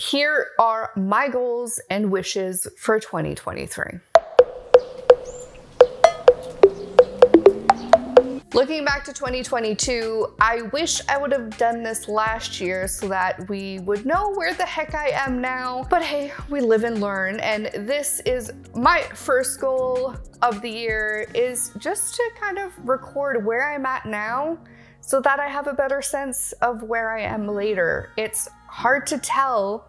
Here are my goals and wishes for 2023. Looking back to 2022, I wish I would have done this last year so that we would know where the heck I am now. But hey, we live and learn, and this is my first goal of the year, is just to kind of record where I'm at now so that I have a better sense of where I am later. It's hard to tell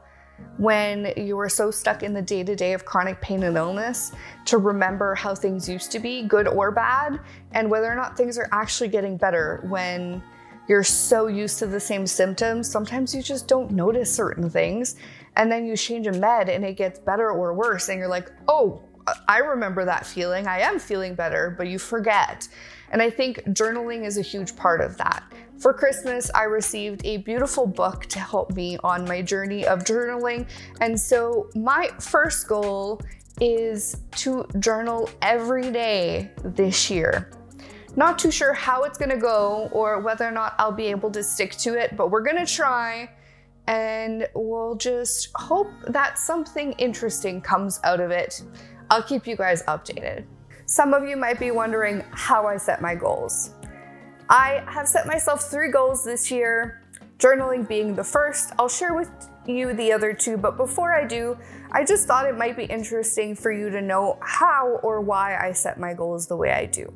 when you are so stuck in the day-to-day of chronic pain and illness to remember how things used to be, good or bad, and whether or not things are actually getting better. When you're so used to the same symptoms, sometimes you just don't notice certain things, and then you change a med and it gets better or worse, and you're like, oh, I remember that feeling, I am feeling better, but you forget. And I think journaling is a huge part of that. For Christmas, I received a beautiful book to help me on my journey of journaling. And so my first goal is to journal every day this year. Not too sure how it's gonna go or whether or not I'll be able to stick to it, but we're gonna try, and we'll just hope that something interesting comes out of it. I'll keep you guys updated. Some of you might be wondering how I set my goals. I have set myself 3 goals this year, journaling being the first. I'll share with you the other 2, but before I do, I just thought it might be interesting for you to know how or why I set my goals the way I do.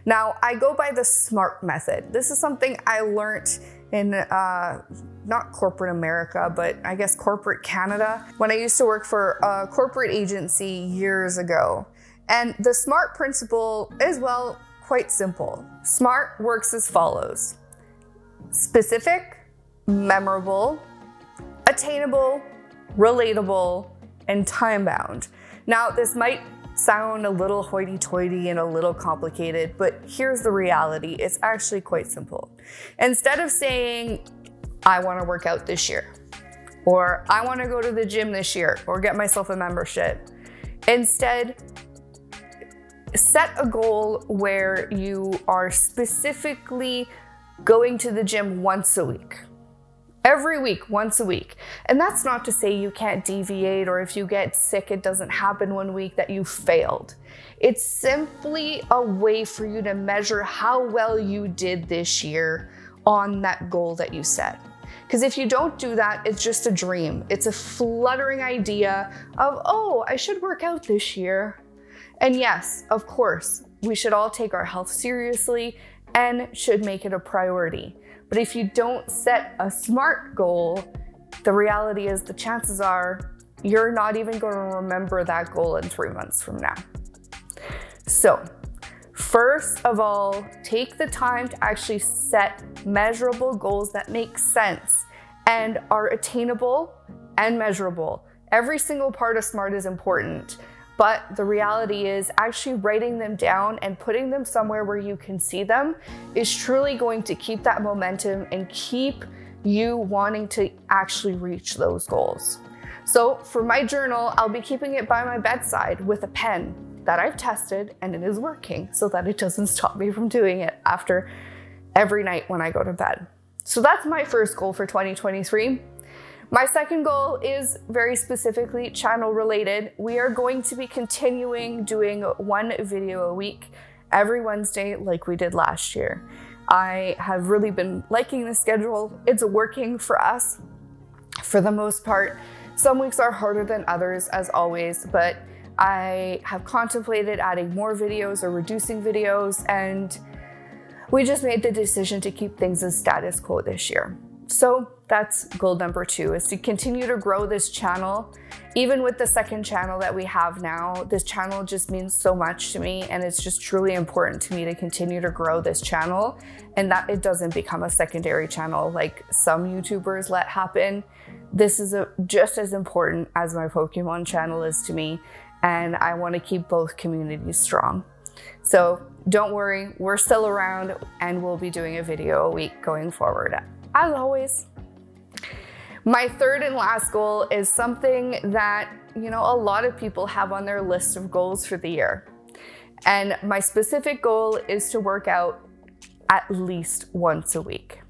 Now, I go by the SMART method. This is something I learned in not corporate America, but I guess corporate Canada, when I used to work for a corporate agency years ago. And the SMART principle is, well, quite simple. SMART works as follows: specific, memorable, attainable, relatable, and time-bound. Now, this might sound a little hoity-toity and a little complicated, but here's the reality. It's actually quite simple. Instead of saying, I want to work out this year, or I want to go to the gym this year, or get myself a membership, instead, set a goal where you are specifically going to the gym once a week. Every week, once a week. And that's not to say you can't deviate, or if you get sick, it doesn't happen one week, that you failed. It's simply a way for you to measure how well you did this year on that goal that you set. Because if you don't do that, it's just a dream. It's a fluttering idea of, oh, I should work out this year. And yes, of course, we should all take our health seriously and should make it a priority. But if you don't set a SMART goal, the reality is the chances are you're not even going to remember that goal in 3 months from now. So, first of all, take the time to actually set measurable goals that make sense and are attainable and measurable. Every single part of SMART is important. But the reality is actually writing them down and putting them somewhere where you can see them is truly going to keep that momentum and keep you wanting to actually reach those goals. So for my journal, I'll be keeping it by my bedside with a pen that I've tested, and it is working, so that it doesn't stop me from doing it after every night when I go to bed. So that's my first goal for 2023. My second goal is very specifically channel related. We are going to be continuing doing 1 video a week every Wednesday like we did last year. I have really been liking the schedule. It's working for us for the most part. Some weeks are harder than others, as always, but I have contemplated adding more videos or reducing videos, and we just made the decision to keep things as status quo this year. So that's goal number 2, is to continue to grow this channel. Even with the second channel that we have now, this channel just means so much to me, and it's just truly important to me to continue to grow this channel and that it doesn't become a secondary channel like some YouTubers let happen. This is just as important as my Pokemon channel is to me, and I want to keep both communities strong. So don't worry, we're still around and we'll be doing a video a week going forward, as always. My third and last goal is something that, a lot of people have on their list of goals for the year. And my specific goal is to work out at least once a week.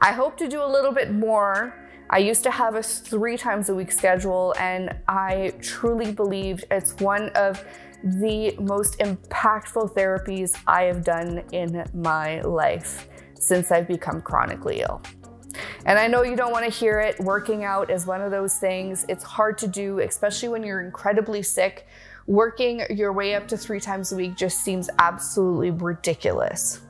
I hope to do a little bit more I used to have a 3 times a week schedule, and I truly believed it's one of the most impactful therapies I have done in my life since I've become chronically ill. And I know you don't want to hear it. Working out is one of those things. It's hard to do, especially when you're incredibly sick. Working your way up to 3 times a week just seems absolutely ridiculous.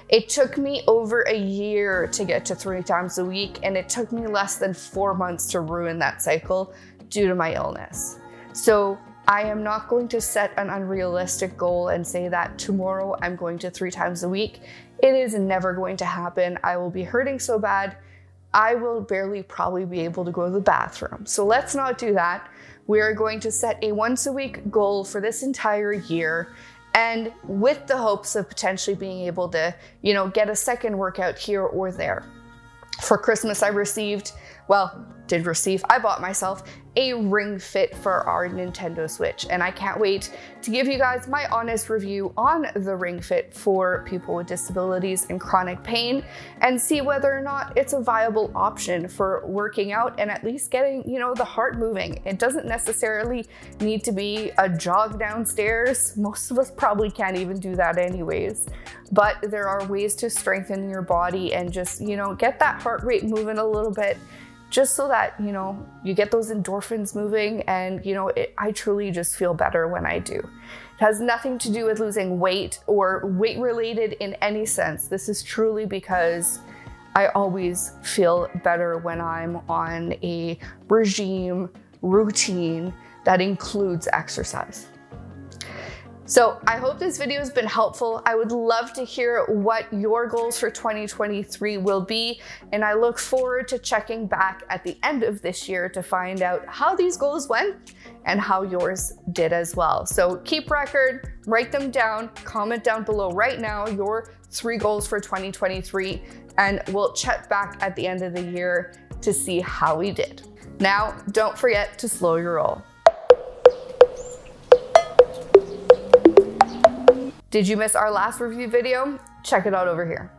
It took me over a year to get to 3 times a week, and it took me less than 4 months to ruin that cycle due to my illness. So I am not going to set an unrealistic goal and say that tomorrow I'm going to 3 times a week. It is never going to happen. I will be hurting so bad, I will barely probably be able to go to the bathroom. So let's not do that. We are going to set a once a week goal for this entire year, and with the hopes of potentially being able to, get a second workout here or there. For Christmas, I bought myself a Ring Fit for our Nintendo Switch, and I can't wait to give you guys my honest review on the Ring Fit for people with disabilities and chronic pain, and see whether or not it's a viable option for working out and at least getting, the heart moving. It doesn't necessarily need to be a jog downstairs. Most of us probably can't even do that anyways. But there are ways to strengthen your body and just, get that heart rate moving a little bit, just so that, you get those endorphins moving, and, I truly just feel better when I do. It has nothing to do with losing weight or weight related in any sense. This is truly because I always feel better when I'm on a regime routine that includes exercise. So I hope this video has been helpful. I would love to hear what your goals for 2023 will be, and I look forward to checking back at the end of this year to find out how these goals went and how yours did as well. So keep record, write them down, comment down below right now your 3 goals for 2023, and we'll check back at the end of the year to see how we did. Now, don't forget to slow your roll. Did you miss our last review video? Check it out over here.